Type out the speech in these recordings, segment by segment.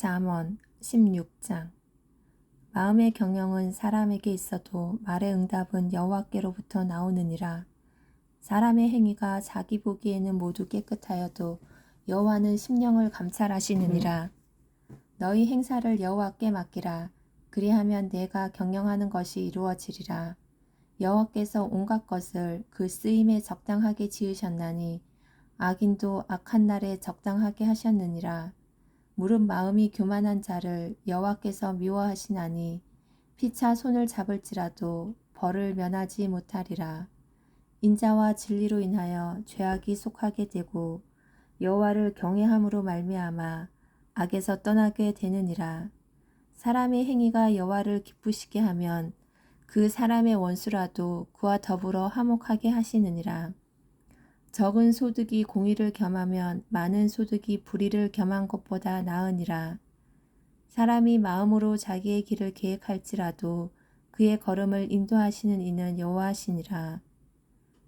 잠언 16장. 마음의 경영은 사람에게 있어도 말의 응답은 여호와께로부터 나오느니라. 사람의 행위가 자기 보기에는 모두 깨끗하여도 여호와는 심령을 감찰하시느니라. 너희 행사를 여호와께 맡기라. 그리하면 내가 경영하는 것이 이루어지리라. 여호와께서 온갖 것을 그 쓰임에 적당하게 지으셨나니 악인도 악한 날에 적당하게 하셨느니라. 무릇 마음이 교만한 자를 여호와께서 미워하시나니 피차 손을 잡을지라도 벌을 면하지 못하리라. 인자와 진리로 인하여 죄악이 속하게 되고 여호와를 경외함으로 말미암아 악에서 떠나게 되느니라. 사람의 행위가 여호와를 기쁘시게 하면 그 사람의 원수라도 그와 더불어 화목하게 하시느니라. 적은 소득이 공의를 겸하면 많은 소득이 불의를 겸한 것보다 나으니라. 사람이 마음으로 자기의 길을 계획할지라도 그의 걸음을 인도하시는 이는 여호와시니라.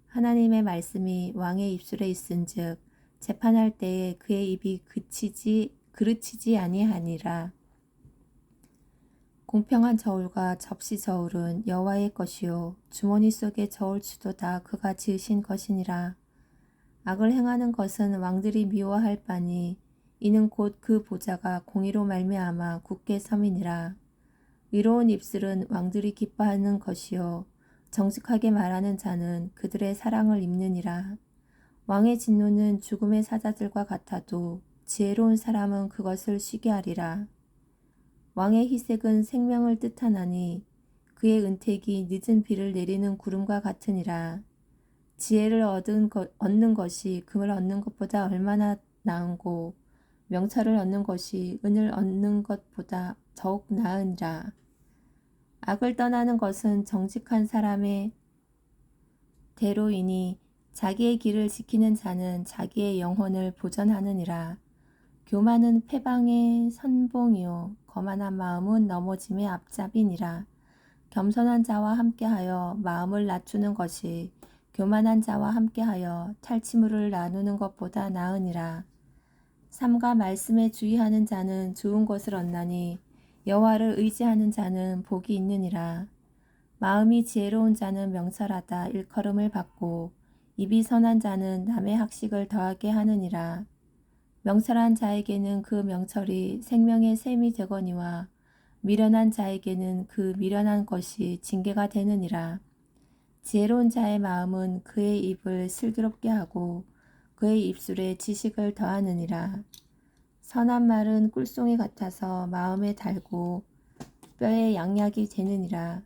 하나님의 말씀이 왕의 입술에 있은즉 재판할 때에 그의 입이 그르치지 아니하니라. 공평한 저울과 접시 저울은 여호와의 것이요 주머니 속의 저울추도 다 그가 지으신 것이니라. 악을 행하는 것은 왕들이 미워할 바니 이는 곧 그 보좌가 공의로 말미암아 굳게 섬이니라. 의로운 입술은 왕들이 기뻐하는 것이요 정직하게 말하는 자는 그들의 사랑을 입느니라. 왕의 진노는 죽음의 사자들과 같아도 지혜로운 사람은 그것을 쉬게 하리라. 왕의 희색은 생명을 뜻하나니 그의 은택이 늦은 비를 내리는 구름과 같으니라. 지혜를 얻는 것이 금을 얻는 것보다 얼마나 나은고 명철을 얻는 것이 은을 얻는 것보다 더욱 나으니라. 악을 떠나는 것은 정직한 사람의 대로이니 자기의 길을 지키는 자는 자기의 영혼을 보전하느니라. 교만은 패방의 선봉이요 거만한 마음은 넘어짐의 앞잡이니라. 겸손한 자와 함께하여 마음을 낮추는 것이 교만한 자와 함께하여 탈취물을 나누는 것보다 나으니라. 삼가 말씀에 주의하는 자는 좋은 것을 얻나니 여호와를 의지하는 자는 복이 있느니라. 마음이 지혜로운 자는 명철하다 일컬음을 받고 입이 선한 자는 남의 학식을 더하게 하느니라. 명철한 자에게는 그 명철이 생명의 샘이 되거니와 미련한 자에게는 그 미련한 것이 징계가 되느니라. 지혜로운 자의 마음은 그의 입을 슬기롭게 하고 그의 입술에 지식을 더하느니라. 선한 말은 꿀송이 같아서 마음에 달고 뼈에 양약이 되느니라.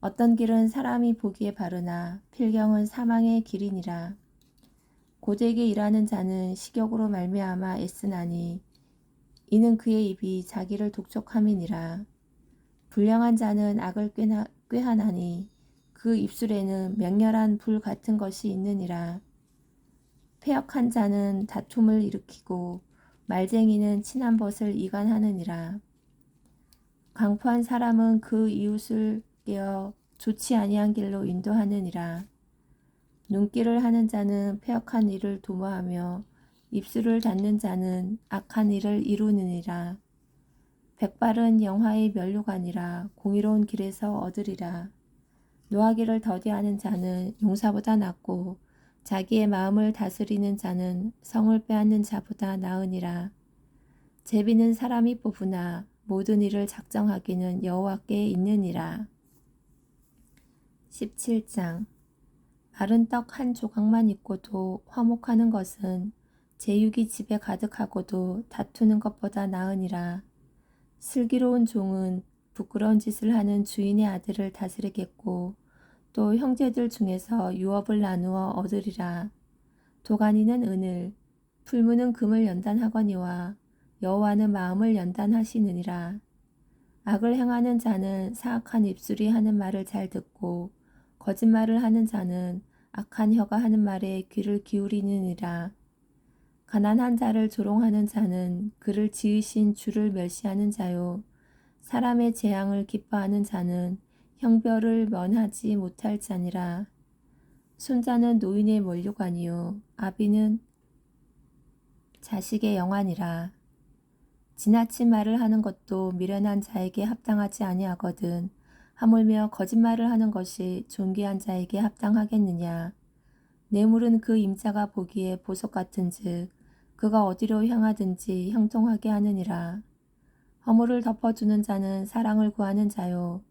어떤 길은 사람이 보기에 바르나 필경은 사망의 길이니라. 고되게 일하는 자는 식욕으로 말미암아 애쓰나니 이는 그의 입이 자기를 독촉함이니라. 불량한 자는 악을 꾀하나니 그 입술에는 맹렬한 불 같은 것이 있느니라. 패역한 자는 다툼을 일으키고 말쟁이는 친한 벗을 이간하느니라. 강포한 사람은 그 이웃을 깨어 좋지 아니한 길로 인도하느니라. 눈길을 하는 자는 패역한 일을 도모하며 입술을 닫는 자는 악한 일을 이루느니라. 백발은 영화의 면류관이라 공의로운 길에서 얻으리라. 노하기를 더디하는 자는 용사보다 낫고 자기의 마음을 다스리는 자는 성을 빼앗는 자보다 나으니라. 제비는 사람이 뽑으나 모든 일을 작정하기는 여호와께 있느니라. 17장. 마른 떡 한 조각만 있고도 화목하는 것은 제육이 집에 가득하고도 다투는 것보다 나으니라. 슬기로운 종은 부끄러운 짓을 하는 주인의 아들을 다스리겠고 또 형제들 중에서 유업을 나누어 얻으리라. 도가니는 은을, 풀무는 금을 연단하거니와 여호와는 마음을 연단하시느니라. 악을 행하는 자는 사악한 입술이 하는 말을 잘 듣고 거짓말을 하는 자는 악한 혀가 하는 말에 귀를 기울이느니라. 가난한 자를 조롱하는 자는 그를 지으신 주를 멸시하는 자요. 사람의 재앙을 기뻐하는 자는 형벌을 면하지 못할 자니라. 손자는 노인의 면류관이요 아비는 자식의 영환이라. 지나친 말을 하는 것도 미련한 자에게 합당하지 아니하거든. 하물며 거짓말을 하는 것이 존귀한 자에게 합당하겠느냐. 뇌물은 그 임자가 보기에 보석 같은즉 그가 어디로 향하든지 형통하게 하느니라. 허물을 덮어주는 자는 사랑을 구하는 자요.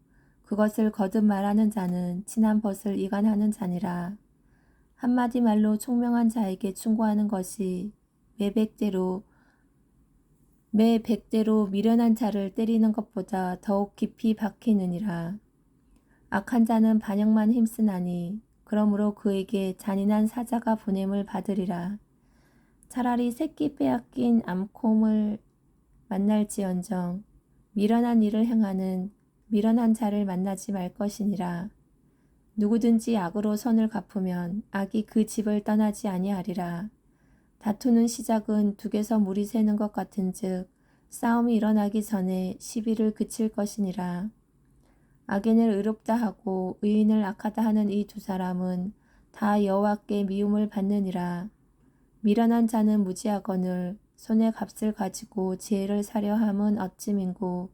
그것을 거듭 말하는 자는 친한 벗을 이간하는 자니라. 한마디 말로 총명한 자에게 충고하는 것이 매 백대로 미련한 자를 때리는 것보다 더욱 깊이 박히느니라. 악한 자는 반역만 힘쓰나니 그러므로 그에게 잔인한 사자가 보냄을 받으리라. 차라리 새끼 빼앗긴 암콤을 만날지언정 미련한 일을 행하는 미련한 자를 만나지 말 것이니라. 누구든지 악으로 선을 갚으면 악이 그 집을 떠나지 아니하리라. 다투는 시작은 둑에서 물이 새는 것 같은즉 싸움이 일어나기 전에 시비를 그칠 것이니라. 악인을 의롭다 하고 의인을 악하다 하는 이 두 사람은 다 여호와께 미움을 받느니라. 미련한 자는 무지하거늘 손에 값을 가지고 지혜를 사려 함은 어찌민고.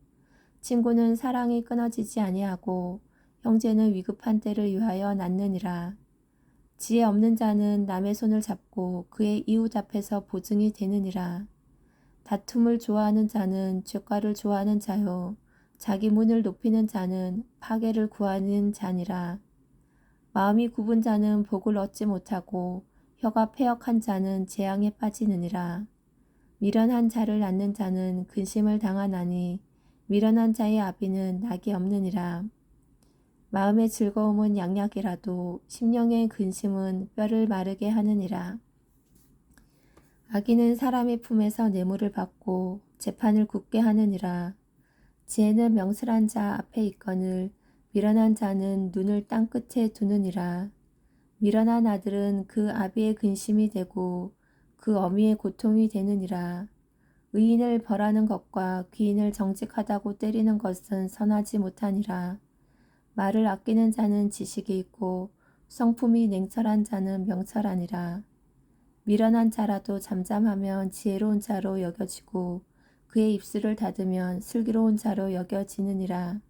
친구는 사랑이 끊어지지 아니하고 형제는 위급한 때를 위하여 낳느니라. 지혜 없는 자는 남의 손을 잡고 그의 이웃 앞에서 보증이 되느니라. 다툼을 좋아하는 자는 죄과를 좋아하는 자요. 자기 문을 높이는 자는 파괴를 구하는 자니라. 마음이 굽은 자는 복을 얻지 못하고 혀가 패역한 자는 재앙에 빠지느니라. 미련한 자를 낳는 자는 근심을 당하나니 미련한 자의 아비는 낙이 없느니라. 마음의 즐거움은 양약이라도 심령의 근심은 뼈를 마르게 하느니라. 악인은 사람의 품에서 뇌물을 받고 재판을 굳게 하느니라. 지혜는 명철한 자 앞에 있거늘 미련한 자는 눈을 땅 끝에 두느니라. 미련한 아들은 그 아비의 근심이 되고 그 어미의 고통이 되느니라. 의인을 벌하는 것과 귀인을 정직하다고 때리는 것은 선하지 못하니라. 말을 아끼는 자는 지식이 있고 성품이 냉철한 자는 명철하니라. 미련한 자라도 잠잠하면 지혜로운 자로 여겨지고 그의 입술을 닫으면 슬기로운 자로 여겨지느니라.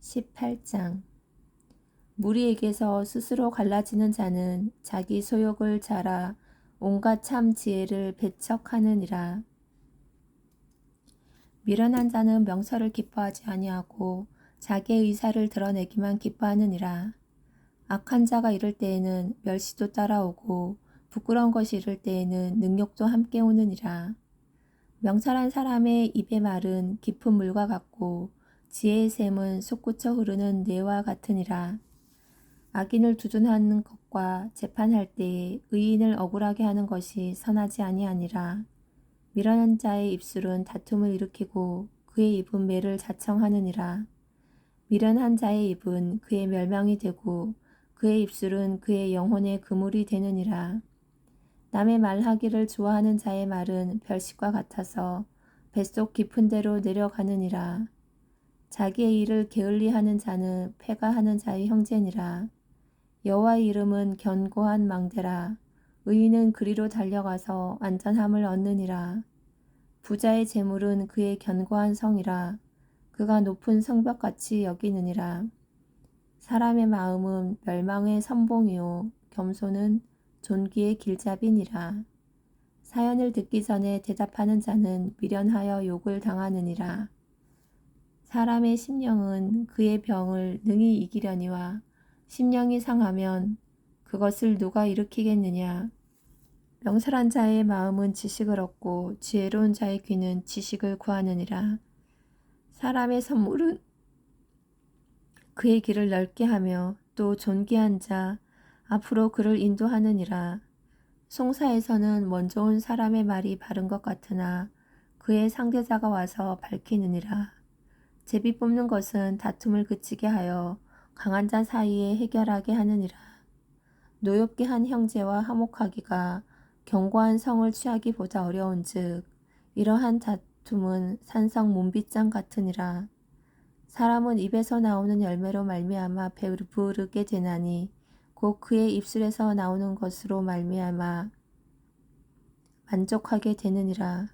18장 무리에게서 스스로 갈라지는 자는 자기 소욕을 자라 온갖 참 지혜를 배척하느니라. 미련한 자는 명철을 기뻐하지 아니하고 자기의 의사를 드러내기만 기뻐하느니라. 악한 자가 이를 때에는 멸시도 따라오고 부끄러운 것이 이를 때에는 능욕도 함께 오느니라. 명철한 사람의 입의 말은 깊은 물과 같고 지혜의 샘은 솟구쳐 흐르는 뇌와 같으니라. 악인을 두둔하는 것과 재판할 때에 의인을 억울하게 하는 것이 선하지 아니하니라. 미련한 자의 입술은 다툼을 일으키고 그의 입은 매를 자청하느니라. 미련한 자의 입은 그의 멸망이 되고 그의 입술은 그의 영혼의 그물이 되느니라. 남의 말하기를 좋아하는 자의 말은 별식과 같아서 뱃속 깊은 데로 내려가느니라. 자기의 일을 게을리하는 자는 패가하는 자의 형제니라. 여호와의 이름은 견고한 망대라. 의인은 그리로 달려가서 안전함을 얻느니라. 부자의 재물은 그의 견고한 성이라. 그가 높은 성벽같이 여기느니라. 사람의 마음은 멸망의 선봉이요 겸손은 존귀의 길잡이니라. 사연을 듣기 전에 대답하는 자는 미련하여 욕을 당하느니라. 사람의 심령은 그의 병을 능히 이기려니와 심령이 상하면 그것을 누가 일으키겠느냐. 명철한 자의 마음은 지식을 얻고 지혜로운 자의 귀는 지식을 구하느니라. 사람의 선물은 그의 길을 넓게 하며 또 존귀한 자 앞으로 그를 인도하느니라. 송사에서는 먼저 온 사람의 말이 바른 것 같으나 그의 상대자가 와서 밝히느니라. 제비 뽑는 것은 다툼을 그치게 하여 강한 자 사이에 해결하게 하느니라. 노엽게 한 형제와 화목하기가 견고한 성을 취하기보다 어려운즉 이러한 다툼은 산성 문빗장 같으니라. 사람은 입에서 나오는 열매로 말미암아 배부르게 되나니 곧 그의 입술에서 나오는 것으로 말미암아 만족하게 되느니라.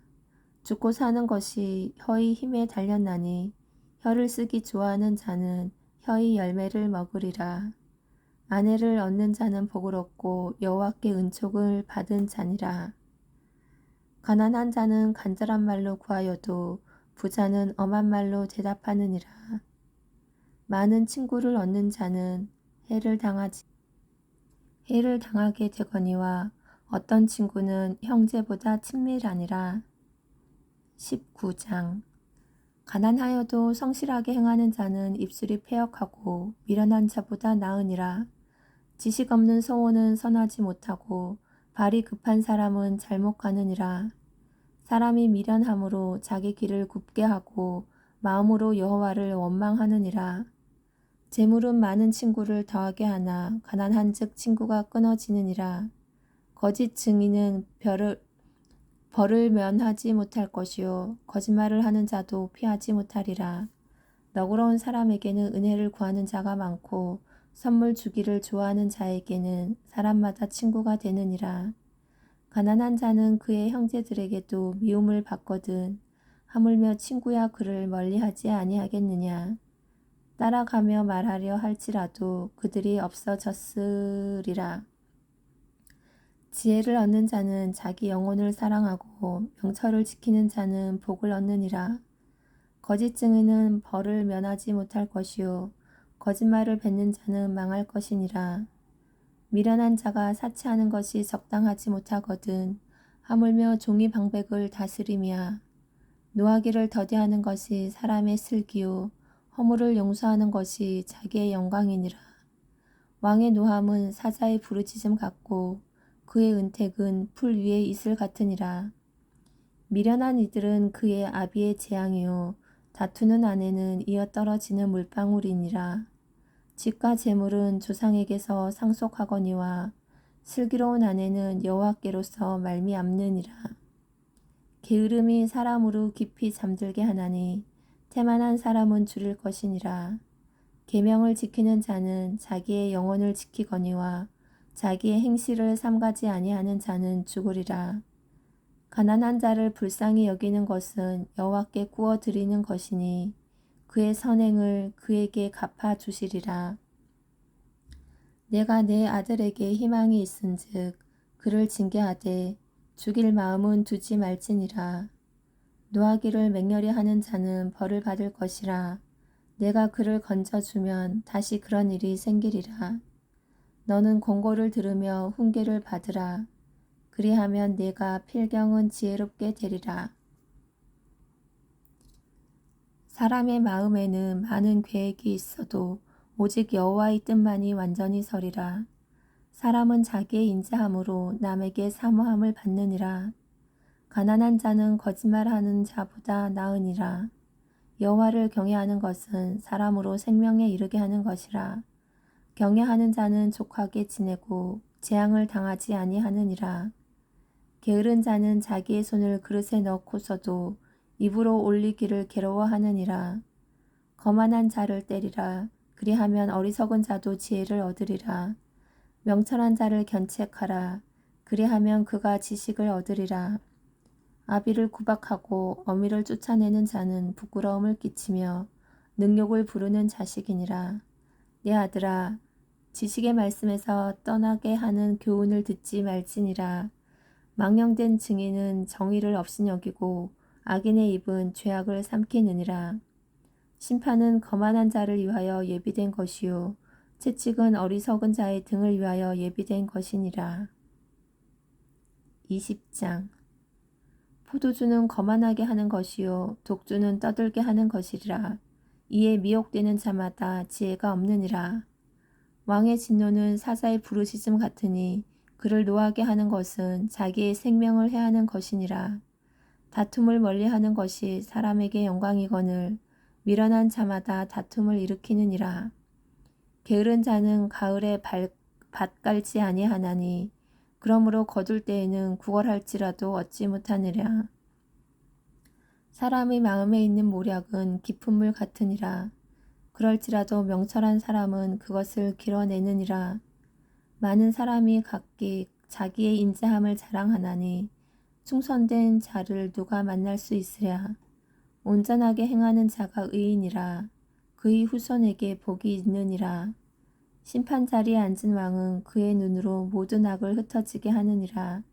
죽고 사는 것이 혀의 힘에 달렸나니 혀를 쓰기 좋아하는 자는 혀의 열매를 먹으리라. 아내를 얻는 자는 복을 얻고 여호와께 은총을 받은 자니라. 가난한 자는 간절한 말로 구하여도 부자는 엄한 말로 대답하느니라. 많은 친구를 얻는 자는 해를 당하게 되거니와 어떤 친구는 형제보다 친밀하니라. 19장. 가난하여도 성실하게 행하는 자는 입술이 패역하고 미련한 자보다 나으니라. 지식 없는 소원은 선하지 못하고 발이 급한 사람은 잘못 가느니라. 사람이 미련함으로 자기 길을 굽게 하고 마음으로 여호와를 원망하느니라. 재물은 많은 친구를 더하게 하나 가난한즉 친구가 끊어지느니라. 거짓 증인은 벌을 면하지 못할 것이요 거짓말을 하는 자도 피하지 못하리라. 너그러운 사람에게는 은혜를 구하는 자가 많고 선물 주기를 좋아하는 자에게는 사람마다 친구가 되느니라. 가난한 자는 그의 형제들에게도 미움을 받거든 하물며 친구야 그를 멀리하지 아니하겠느냐. 따라가며 말하려 할지라도 그들이 없어졌으리라. 지혜를 얻는 자는 자기 영혼을 사랑하고 명철을 지키는 자는 복을 얻느니라. 거짓 증인은 벌을 면하지 못할 것이요 거짓말을 뱉는 자는 망할 것이니라. 미련한 자가 사치하는 것이 적당하지 못하거든 하물며 종이 방백을 다스림이야. 노하기를 더디하는 것이 사람의 슬기요 허물을 용서하는 것이 자기의 영광이니라. 왕의 노함은 사자의 부르짖음 같고 그의 은택은 풀 위의 이슬 같으니라. 미련한 이들은 그의 아비의 재앙이요 다투는 아내는 이어 떨어지는 물방울이니라. 집과 재물은 조상에게서 상속하거니와 슬기로운 아내는 여호와께로서 말미암느니라. 게으름이 사람으로 깊이 잠들게 하나니 태만한 사람은 줄일 것이니라. 계명을 지키는 자는 자기의 영혼을 지키거니와 자기의 행실을 삼가지 아니하는 자는 죽으리라. 가난한 자를 불쌍히 여기는 것은 여호와께 구워 드리는 것이니 그의 선행을 그에게 갚아 주시리라. 내가 내 아들에게 희망이 있은즉 그를 징계하되 죽일 마음은 두지 말지니라. 노하기를 맹렬히 하는 자는 벌을 받을 것이라. 내가 그를 건져주면 다시 그런 일이 생기리라. 너는 권고를 들으며 훈계를 받으라. 그리하면 내가 필경은 지혜롭게 되리라. 사람의 마음에는 많은 계획이 있어도 오직 여호와의 뜻만이 완전히 서리라. 사람은 자기의 인자함으로 남에게 사모함을 받느니라. 가난한 자는 거짓말하는 자보다 나으니라. 여호와를 경외하는 것은 사람으로 생명에 이르게 하는 것이라. 경외하는 자는 족하게 지내고 재앙을 당하지 아니하느니라. 게으른 자는 자기의 손을 그릇에 넣고서도 입으로 올리기를 괴로워하느니라. 거만한 자를 때리라. 그리하면 어리석은 자도 지혜를 얻으리라. 명철한 자를 견책하라. 그리하면 그가 지식을 얻으리라. 아비를 구박하고 어미를 쫓아내는 자는 부끄러움을 끼치며 능욕을 부르는 자식이니라. 내 아들아, 지식의 말씀에서 떠나게 하는 교훈을 듣지 말지니라. 망령된 증인은 정의를 업신여기고 악인의 입은 죄악을 삼키느니라. 심판은 거만한 자를 위하여 예비된 것이요 채찍은 어리석은 자의 등을 위하여 예비된 것이니라. 20장. 포도주는 거만하게 하는 것이요 독주는 떠들게 하는 것이라. 이에 미혹되는 자마다 지혜가 없느니라. 왕의 진노는 사자의 부르짖음 같으니 그를 노하게 하는 것은 자기의 생명을 해하는 것이니라. 다툼을 멀리하는 것이 사람에게 영광이거늘 미련한 자마다 다툼을 일으키느니라. 게으른 자는 가을에 밭 갈지 아니하나니 그러므로 거둘 때에는 구걸할지라도 얻지 못하느랴. 사람의 마음에 있는 모략은 깊은 물 같으니라. 그럴지라도 명철한 사람은 그것을 길어내느니라. 많은 사람이 각기 자기의 인자함을 자랑하나니 충성된 자를 누가 만날 수 있으랴. 온전하게 행하는 자가 의인이라. 그의 후손에게 복이 있느니라. 심판 자리에 앉은 왕은 그의 눈으로 모든 악을 흩어지게 하느니라.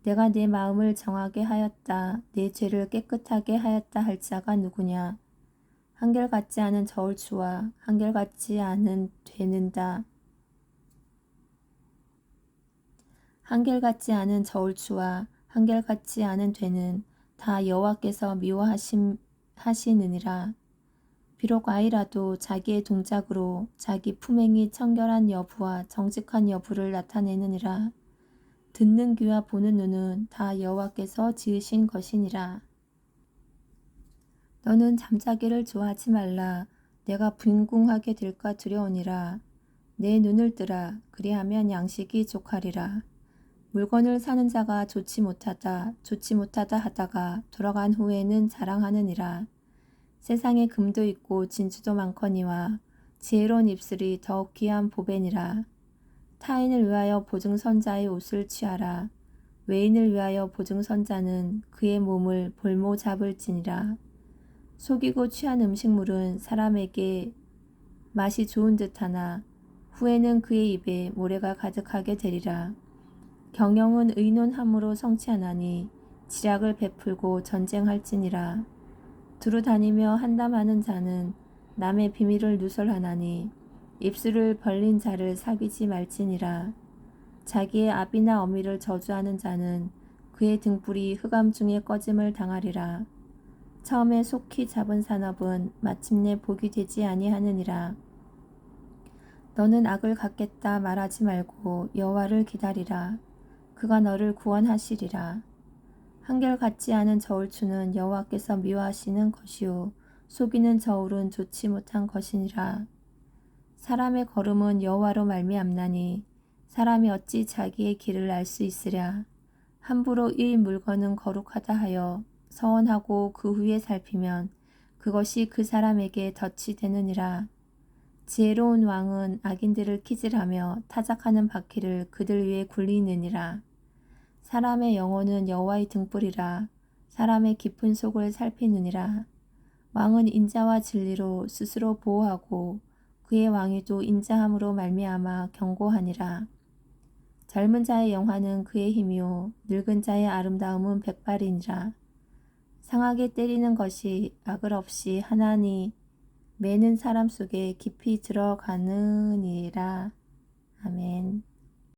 내가 내 마음을 정하게 하였다. 내 죄를 깨끗하게 하였다 할 자가 누구냐. 한결같지 않은 저울추와 한결같지 않은 되는다. 한결같지 않은 저울추와 한결같지 않은 되는 다 여호와께서 미워하시느니라. 비록 아이라도 자기의 동작으로 자기 품행이 청결한 여부와 정직한 여부를 나타내느니라. 듣는 귀와 보는 눈은 다 여호와께서 지으신 것이니라. 너는 잠자기를 좋아하지 말라. 내가 빈궁하게 될까 두려우니라. 내 눈을 뜨라. 그리하면 양식이 족하리라. 물건을 사는 자가 좋지 못하다 하다가 돌아간 후에는 자랑하느니라. 세상에 금도 있고 진주도 많거니와 지혜로운 입술이 더욱 귀한 보배니라. 타인을 위하여 보증선자의 옷을 취하라. 외인을 위하여 보증선자는 그의 몸을 볼모 잡을지니라. 속이고 취한 음식물은 사람에게 맛이 좋은 듯하나 후에는 그의 입에 모래가 가득하게 되리라. 경영은 의논함으로 성취하나니 지략을 베풀고 전쟁할지니라. 두루 다니며 한담하는 자는 남의 비밀을 누설하나니 입술을 벌린 자를 사귀지 말지니라. 자기의 아비나 어미를 저주하는 자는 그의 등불이 흑암 중에 꺼짐을 당하리라. 처음에 속히 잡은 산업은 마침내 복이 되지 아니하느니라. 너는 악을 갚겠다 말하지 말고 여호와를 기다리라. 그가 너를 구원하시리라. 한결같지 않은 저울추는 여호와께서 미워하시는 것이요 속이는 저울은 좋지 못한 것이니라. 사람의 걸음은 여호와로 말미암나니 사람이 어찌 자기의 길을 알 수 있으랴. 함부로 일 물건은 거룩하다 하여 서원하고 그 후에 살피면 그것이 그 사람에게 덫이 되느니라. 지혜로운 왕은 악인들을 키질하며 타작하는 바퀴를 그들 위에 굴리느니라. 사람의 영혼은 여호와의 등불이라. 사람의 깊은 속을 살피느니라. 왕은 인자와 진리로 스스로 보호하고 그의 왕위도 인자함으로 말미암아 경고하니라. 젊은 자의 영화는 그의 힘이요 늙은 자의 아름다움은 백발이니라. 상하게 때리는 것이 악을 없이 하나니 매는 사람 속에 깊이 들어가느니라. 아멘.